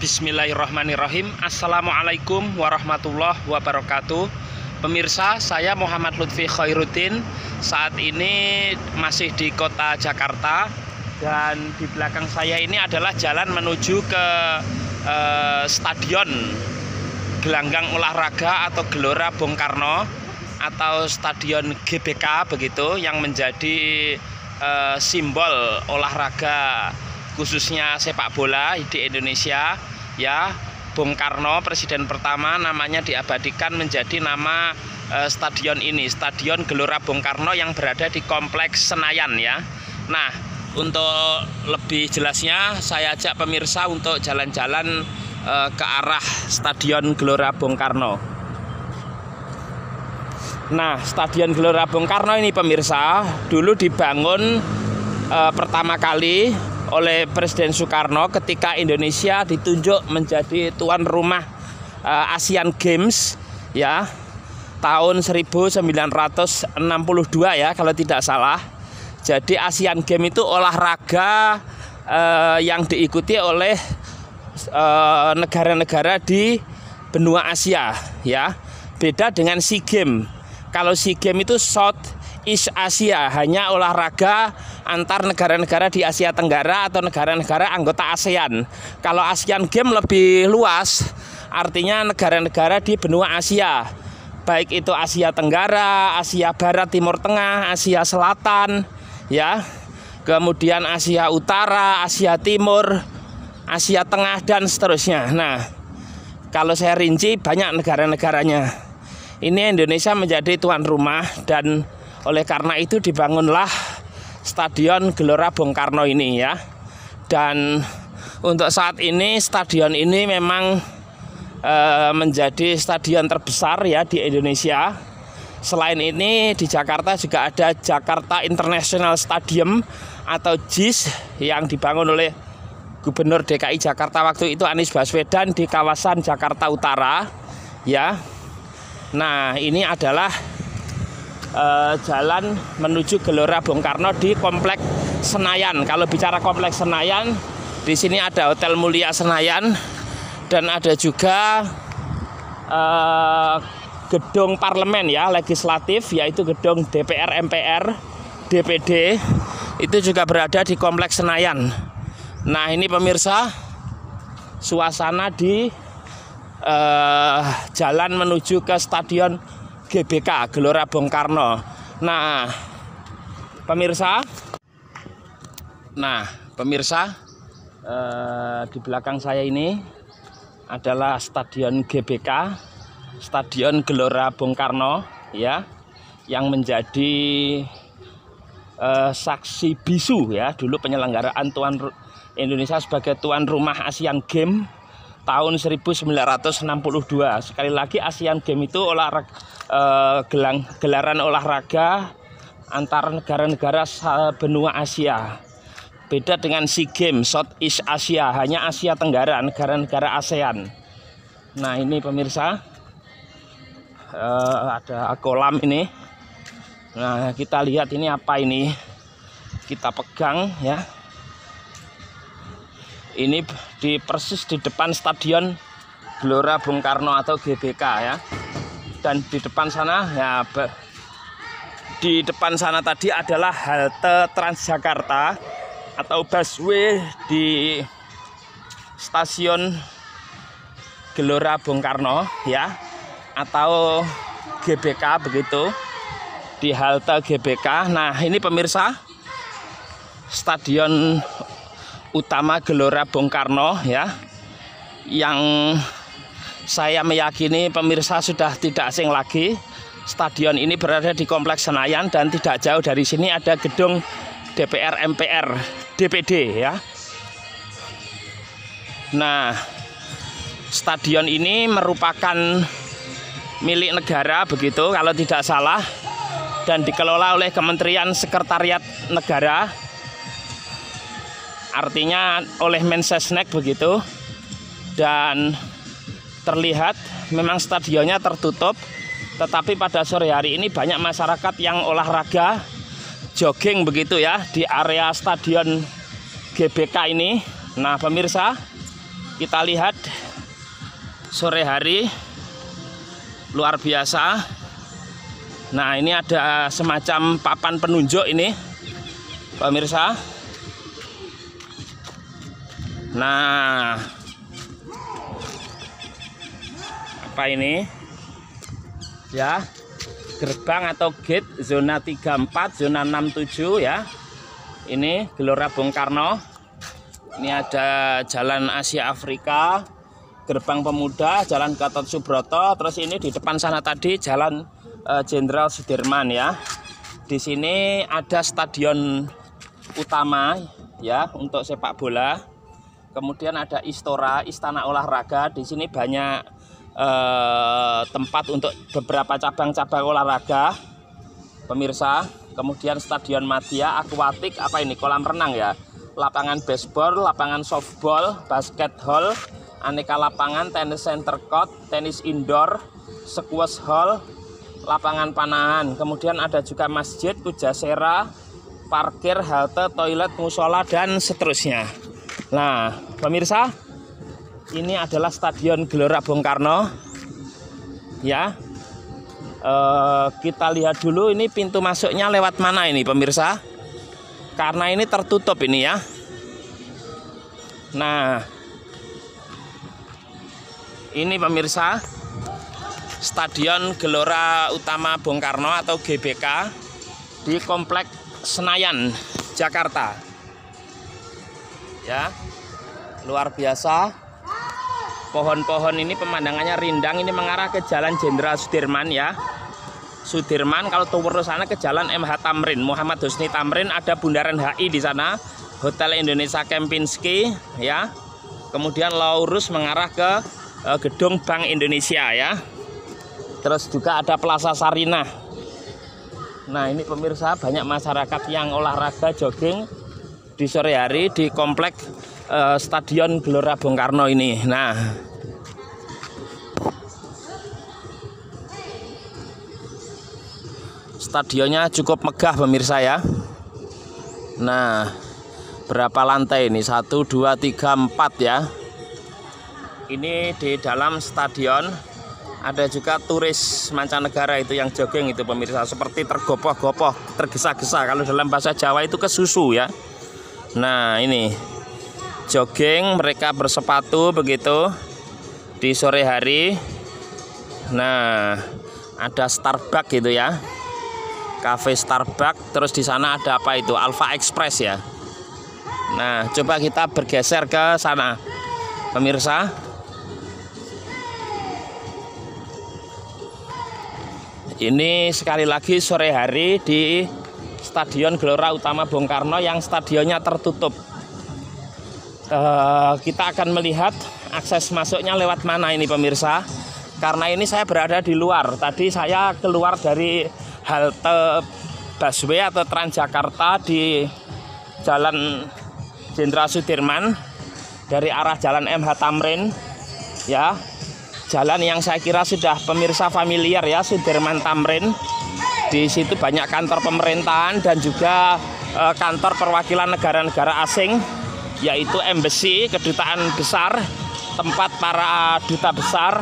Bismillahirrahmanirrahim. Assalamualaikum warahmatullahi wabarakatuh. Pemirsa, saya Muhammad Lutfi Khairuddin. Saat ini masih di kota Jakarta, dan di belakang saya ini adalah jalan menuju ke Stadion Gelanggang Olahraga atau Gelora Bung Karno atau Stadion GBK begitu, yang menjadi simbol olahraga khususnya sepak bola di Indonesia ya. Bung Karno, presiden pertama, namanya diabadikan menjadi nama stadion ini, Stadion Gelora Bung Karno, yang berada di Kompleks Senayan ya. Nah, untuk lebih jelasnya saya ajak pemirsa untuk jalan-jalan ke arah Stadion Gelora Bung Karno. Nah, Stadion Gelora Bung Karno ini pemirsa dulu dibangun pertama kali oleh Presiden Soekarno ketika Indonesia ditunjuk menjadi tuan rumah Asian Games ya, tahun 1962 ya kalau tidak salah. Jadi Asian Games itu olahraga yang diikuti oleh negara-negara di benua Asia ya. Beda dengan SEA Games. Kalau SEA Games itu Southeast Asia, hanya olahraga antar negara-negara di Asia Tenggara atau negara-negara anggota ASEAN. Kalau Asian Games lebih luas, artinya negara-negara di benua Asia, baik itu Asia Tenggara, Asia Barat, Timur Tengah, Asia Selatan ya, kemudian Asia Utara, Asia Timur, Asia Tengah, dan seterusnya. Nah, kalau saya rinci banyak negara-negaranya. Ini Indonesia menjadi tuan rumah, dan oleh karena itu dibangunlah Stadion Gelora Bung Karno ini ya. Dan untuk saat ini stadion ini memang menjadi stadion terbesar ya di Indonesia. Selain ini di Jakarta juga ada Jakarta International Stadium atau JIS yang dibangun oleh Gubernur DKI Jakarta waktu itu Anies Baswedan di kawasan Jakarta Utara ya. Nah, ini adalah jalan menuju Gelora Bung Karno di Kompleks Senayan. Kalau bicara Kompleks Senayan, di sini ada Hotel Mulia Senayan, dan ada juga gedung parlemen ya, legislatif, yaitu gedung DPR, MPR, DPD, itu juga berada di Kompleks Senayan. Nah, ini pemirsa suasana di jalan menuju ke Stadion GBK Gelora Bung Karno. Nah, pemirsa, di belakang saya ini adalah Stadion GBK, Stadion Gelora Bung Karno ya, yang menjadi saksi bisu ya dulu penyelenggaraan Indonesia sebagai tuan rumah Asian Games tahun 1962. Sekali lagi, Asian Games itu gelaran olahraga antar negara-negara benua Asia. Beda dengan SEA Games Southeast Asia, hanya Asia Tenggara, negara-negara ASEAN. Nah, ini pemirsa, ada kolam ini. Nah, kita lihat ini apa ini, kita pegang ya. Ini persis di depan Stadion Gelora Bung Karno atau GBK ya. Dan di depan sana ya, di depan sana tadi adalah halte Transjakarta atau busway di Stasiun Gelora Bung Karno ya, atau GBK begitu, di halte GBK. Nah, ini pemirsa Stadion utama Gelora Bung Karno ya, yang saya meyakini pemirsa sudah tidak asing lagi. Stadion ini berada di Kompleks Senayan, dan tidak jauh dari sini ada gedung DPR, MPR, DPD ya. Nah, stadion ini merupakan milik negara begitu kalau tidak salah, dan dikelola oleh Kementerian Sekretariat Negara, artinya oleh Mensesnek begitu. Dan terlihat memang stadionnya tertutup, tetapi pada sore hari ini banyak masyarakat yang olahraga jogging begitu ya di area Stadion GBK ini. Nah, pemirsa, Kita lihat sore hari luar biasa. Nah, ini ada semacam papan penunjuk ini, pemirsa. Nah, apa ini? Ya, gerbang atau gate zona 34, zona 67 ya. Ini Gelora Bung Karno. Ini ada Jalan Asia Afrika, Gerbang Pemuda, Jalan Gatot Subroto. Terus ini di depan sana tadi Jalan Jenderal Sudirman ya. Di sini ada stadion utama ya untuk sepak bola. Kemudian ada Istora, Istana Olahraga. Di sini banyak tempat untuk beberapa cabang-cabang olahraga, pemirsa. Kemudian Stadion Madia, akuatik, apa ini, kolam renang ya, lapangan baseball, lapangan softball, basket hall, aneka lapangan, tenis center court, tenis indoor, squash hall, lapangan panahan. Kemudian ada juga masjid, pujasera, parkir, halte, toilet, musola, dan seterusnya. Nah, pemirsa, ini adalah Stadion Gelora Bung Karno ya. Kita lihat dulu ini pintu masuknya lewat mana ini, pemirsa, karena ini tertutup ini ya. Nah, ini pemirsa Stadion Gelora Utama Bung Karno atau GBK di Komplek Senayan, Jakarta ya. Luar biasa. Pohon-pohon ini pemandangannya rindang, ini mengarah ke Jalan Jenderal Sudirman ya. Sudirman, kalau turun sana ke Jalan MH Tamrin, Muhammad Husni Tamrin, ada Bundaran HI di sana, Hotel Indonesia Kempinski ya. Kemudian lurus mengarah ke Gedung Bank Indonesia ya. Terus juga ada Plaza Sarinah. Nah, ini pemirsa, banyak masyarakat yang olahraga jogging di sore hari di komplek Stadion Gelora Bung Karno ini. Nah, stadionnya cukup megah pemirsa ya. Nah, berapa lantai ini? 1, 2, 3, 4 ya. Ini di dalam stadion ada juga turis mancanegara itu yang jogging itu pemirsa, seperti tergopoh-gopoh, tergesa-gesa. Kalau dalam bahasa Jawa itu kesusu ya. Nah, ini jogging, mereka bersepatu begitu di sore hari. Nah, ada Starbucks gitu ya, cafe Starbucks. Terus di sana ada apa itu, Alpha Express ya. Nah, coba kita bergeser ke sana pemirsa. Ini sekali lagi sore hari di Stadion Gelora Utama Bung Karno yang stadionnya tertutup. Kita akan melihat akses masuknya lewat mana ini pemirsa, karena ini saya berada di luar. Tadi saya keluar dari halte busway atau Transjakarta di Jalan Jenderal Sudirman dari arah Jalan MH Tamrin ya. Jalan yang saya kira sudah pemirsa familiar ya, Sudirman Tamrin. Di situ banyak kantor pemerintahan dan juga kantor perwakilan negara-negara asing, yaitu embassy, kedutaan besar, tempat para duta besar,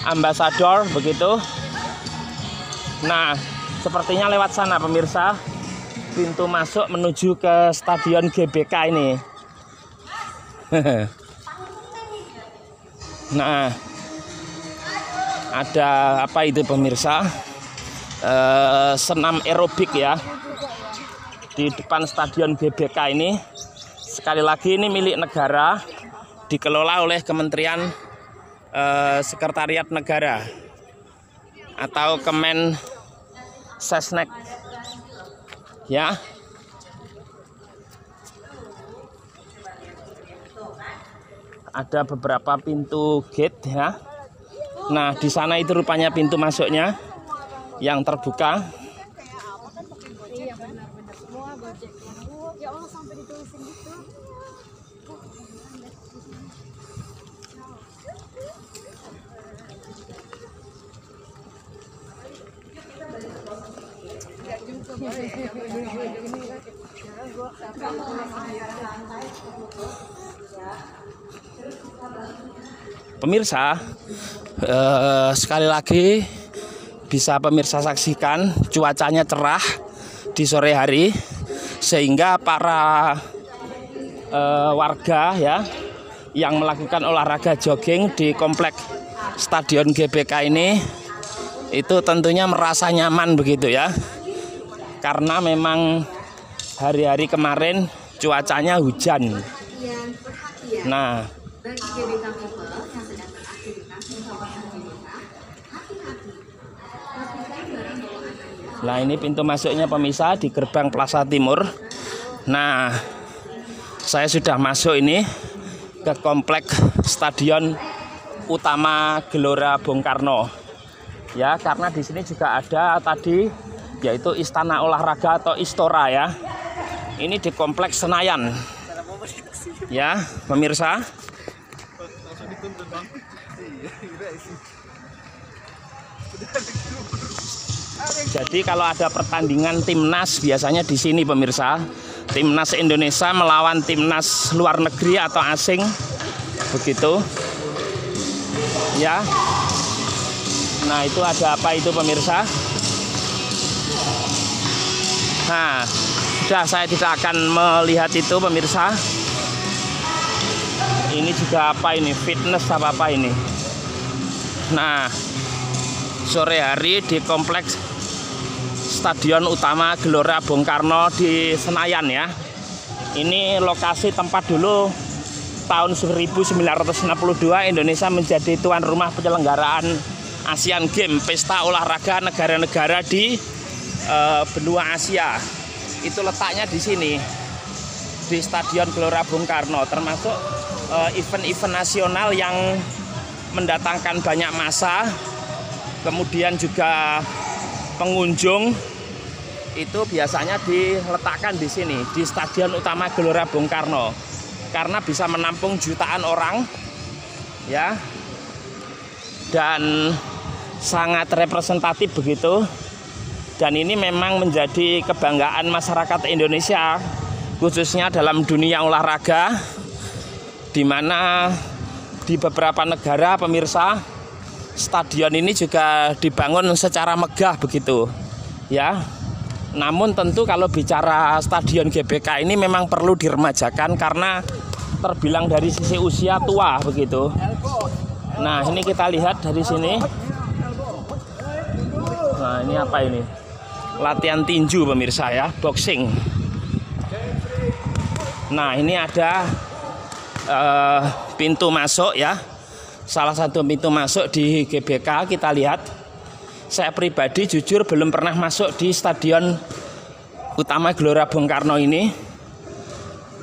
ambasador begitu. Nah, sepertinya lewat sana pemirsa, pintu masuk menuju ke Stadion GBK ini. Nah, ada apa itu pemirsa, senam aerobik ya di depan Stadion GBK ini. Sekali lagi ini milik negara, dikelola oleh Kementerian Sekretariat Negara atau Kemen Sesnek ya. Ada beberapa pintu gate ya. Nah, di sana itu rupanya pintu masuknya yang terbuka. Pemirsa, sekali lagi bisa pemirsa saksikan cuacanya cerah di sore hari, sehingga para warga ya yang melakukan olahraga jogging di komplek Stadion GBK ini itu tentunya merasa nyaman begitu ya, karena memang hari-hari kemarin cuacanya hujan. Nah, ini pintu masuknya pemirsa di gerbang Plaza Timur. Nah, saya sudah masuk ini ke komplek Stadion Utama Gelora Bung Karno. Ya, karena di sini juga ada tadi yaitu Istana Olahraga atau Istora ya. Ini di kompleks Senayan. Ya, pemirsa. Jadi kalau ada pertandingan timnas biasanya di sini pemirsa, timnas Indonesia melawan timnas luar negeri atau asing, begitu. Ya. Nah, itu ada apa itu pemirsa? Nah, sudah saya tidak akan melihat itu pemirsa. Ini juga apa ini? Fitness apa ini? Nah, sore hari di kompleks Stadion Utama Gelora Bung Karno di Senayan ya. Ini lokasi tempat dulu tahun 1962 Indonesia menjadi tuan rumah penyelenggaraan Asian Games, pesta olahraga negara-negara di benua Asia. Itu letaknya di sini, di Stadion Gelora Bung Karno, termasuk event-event nasional yang mendatangkan banyak massa, kemudian juga pengunjung itu biasanya diletakkan di sini, di Stadion Utama Gelora Bung Karno, karena bisa menampung jutaan orang ya, dan sangat representatif begitu. Dan ini memang menjadi kebanggaan masyarakat Indonesia, khususnya dalam dunia olahraga, di mana di beberapa negara pemirsa stadion ini juga dibangun secara megah begitu ya. Namun tentu kalau bicara Stadion GBK ini memang perlu diremajakan karena terbilang dari sisi usia tua begitu. Nah, ini kita lihat dari sini. Nah, ini apa ini? Latihan tinju pemirsa ya, boxing. Nah, ini ada pintu masuk ya, salah satu pintu masuk di GBK. Kita lihat, saya pribadi jujur belum pernah masuk di Stadion Utama Gelora Bung Karno ini.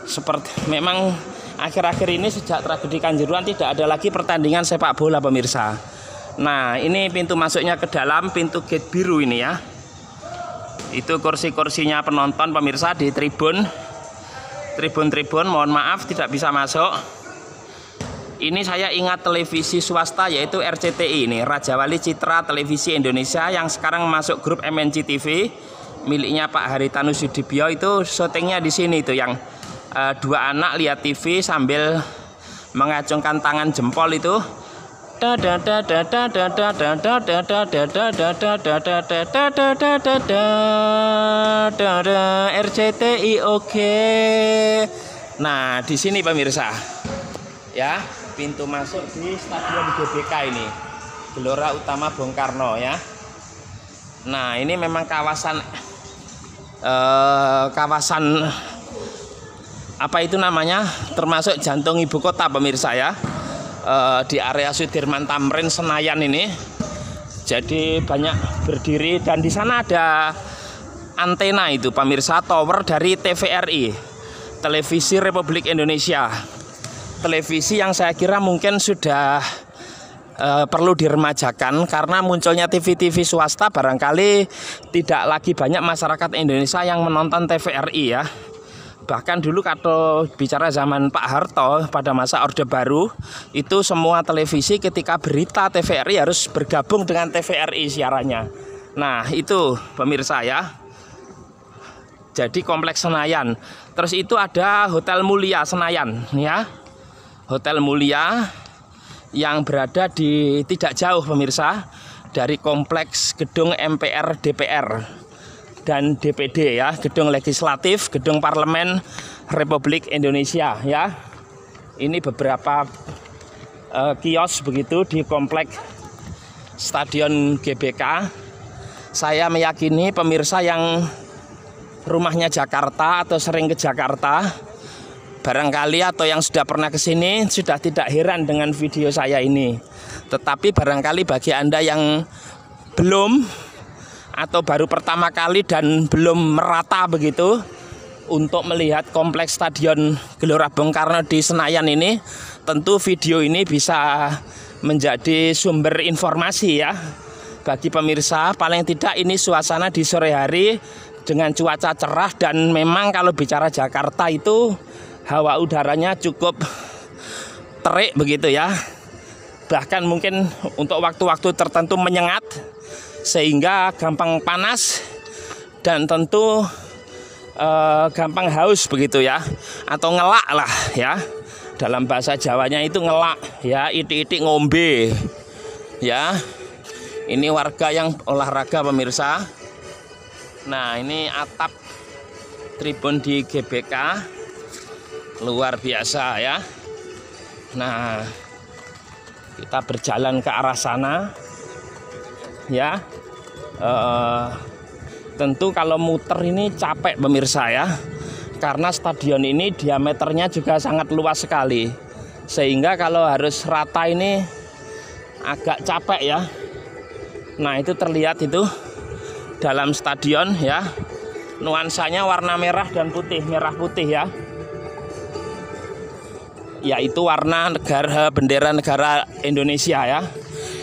Seperti memang akhir-akhir ini sejak tragedi Kanjuruhan tidak ada lagi pertandingan sepak bola pemirsa. Nah, ini pintu masuknya ke dalam, pintu gate biru ini ya. Itu kursi-kursinya penonton pemirsa di tribun. Tribun, mohon maaf tidak bisa masuk. Ini saya ingat televisi swasta yaitu RCTI ini, Raja Wali Citra Televisi Indonesia, yang sekarang masuk grup MNC TV miliknya Pak Haritanu Sudibyo. Itu syutingnya di sini itu, yang dua anak lihat TV sambil mengacungkan tangan jempol itu. RCTI oke. Nah, di sini pemirsa ya, pintu masuk di Stadion GBK ini, Gelora Utama Bung Karno ya. Nah, ini memang kawasan apa itu namanya, termasuk jantung ibu kota pemirsa ya. Di area Sudirman Tamrin Senayan ini, jadi banyak berdiri, dan di sana ada antena itu pemirsa, tower dari TVRI, Televisi Republik Indonesia, televisi yang saya kira mungkin sudah perlu diremajakan karena munculnya TV-TV swasta barangkali tidak lagi banyak masyarakat Indonesia yang menonton TVRI ya. Bahkan dulu kalau bicara zaman Pak Harto pada masa Orde Baru, itu semua televisi ketika berita TVRI harus bergabung dengan TVRI siarannya. Nah, itu pemirsa ya. Jadi kompleks Senayan. Terus itu ada Hotel Mulia Senayan ya. Hotel Mulia yang berada di tidak jauh pemirsa dari kompleks gedung MPR, DPR dan DPD ya, gedung legislatif, gedung parlemen Republik Indonesia ya. Ini beberapa kios begitu di kompleks Stadion GBK. Saya meyakini pemirsa yang rumahnya Jakarta atau sering ke Jakarta barangkali atau yang sudah pernah ke sini sudah tidak heran dengan video saya ini. Tetapi barangkali bagi Anda yang belum atau baru pertama kali dan belum merata begitu untuk melihat kompleks Stadion Gelora Bung Karno di Senayan ini, tentu video ini bisa menjadi sumber informasi ya bagi pemirsa. Paling tidak ini suasana di sore hari dengan cuaca cerah, dan memang kalau bicara Jakarta itu hawa udaranya cukup terik begitu ya. Bahkan mungkin untuk waktu-waktu tertentu menyengat sehingga gampang panas dan tentu gampang haus begitu ya, atau ngelak lah ya, dalam bahasa Jawanya itu ngelak ya, itik-itik ngombe ya. Ini warga yang olahraga pemirsa. Nah, ini atap tribun di GBK luar biasa ya. Nah, kita berjalan ke arah sana ya. Tentu kalau muter ini capek pemirsa ya, karena stadion ini diameternya juga sangat luas sekali, sehingga kalau harus rata ini agak capek ya. Nah, itu terlihat itu dalam stadion ya, nuansanya warna merah dan putih, merah putih ya, yaitu warna negara, bendera negara Indonesia ya.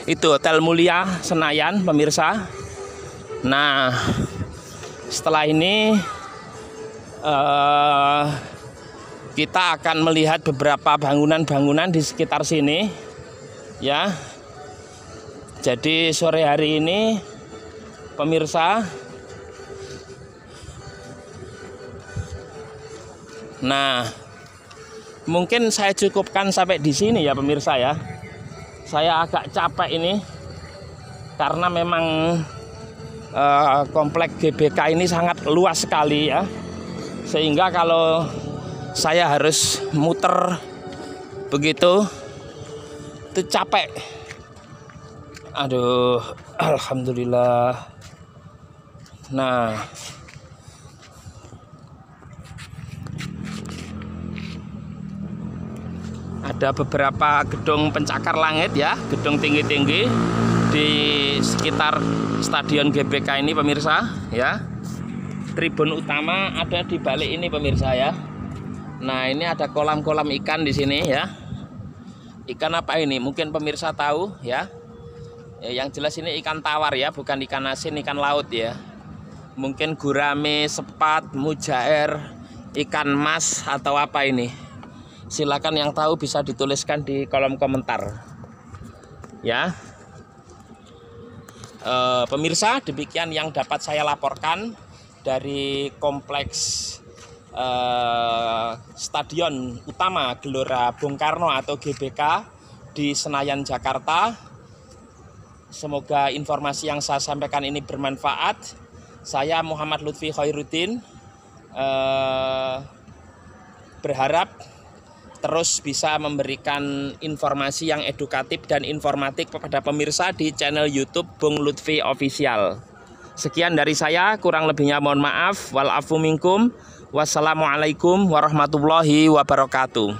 Itu Hotel Mulia Senayan pemirsa. Nah, setelah ini kita akan melihat beberapa bangunan-bangunan di sekitar sini ya. Jadi sore hari ini pemirsa, nah mungkin saya cukupkan sampai di sini ya pemirsa ya. Saya agak capek ini karena memang kompleks GBK ini sangat luas sekali ya, sehingga kalau saya harus muter begitu itu capek. Aduh, alhamdulillah. Nah, ada beberapa gedung pencakar langit ya, gedung tinggi-tinggi di sekitar Stadion GBK ini pemirsa ya. Tribun utama ada di balik ini pemirsa ya. Nah, ini ada kolam-kolam ikan di sini ya. Ikan apa ini? Mungkin pemirsa tahu ya. Yang jelas ini ikan tawar ya, bukan ikan asin, ikan laut ya. Mungkin gurame, sepat, mujair, ikan mas atau apa ini. Silakan yang tahu bisa dituliskan di kolom komentar ya. Pemirsa, demikian yang dapat saya laporkan dari kompleks Stadion Utama Gelora Bung Karno atau GBK di Senayan, Jakarta. Semoga informasi yang saya sampaikan ini bermanfaat. Saya Muhammad Lutfi Khairuddin berharap terus bisa memberikan informasi yang edukatif dan informatif kepada pemirsa di channel YouTube Bung Lutfi Official. Sekian dari saya, kurang lebihnya mohon maaf. Wal afu minkum. Wassalamualaikum warahmatullahi wabarakatuh.